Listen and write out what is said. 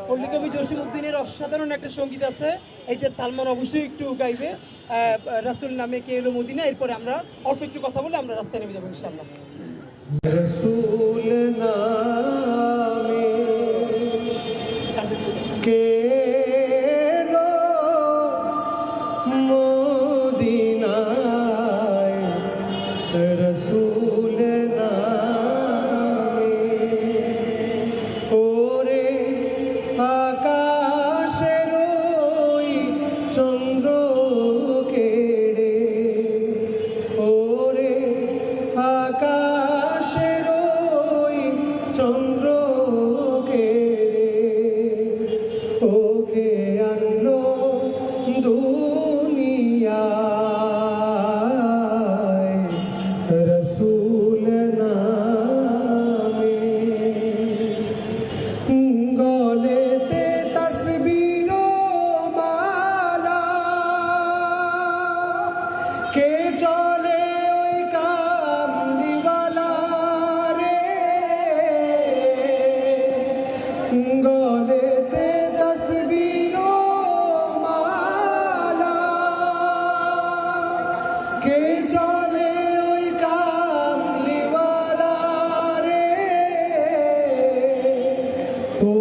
পল্লী কবি জসিমউদ্দিনের অসাধারণ একটা সঙ্গীত আছে, এইটা সালমান অবশ্যই একটু গাইবে, রাসূল নামে কে এলো মদিনা। এরপরে আমরা অল্প একটু কথা বলে আমরা রাস্তায় নেমে যাবো ইনশাআল্লাহ। রাসূল নামে কে এলো মদিনায়, রাসূল নামে ওরে আকাশের ওই চন্দ্র কেড়ে, ওরে আকাশের ওই চন্দ্র কেড়ে ওকে আনলো দুনিয়ায়, রাসূল নামে গলেতে তাসবির মালা, কে চলে ওই কামলিওয়ালা রে, গলেতে তাসবির মালা, কে চলে ওই কামলিওয়ালা রে, ও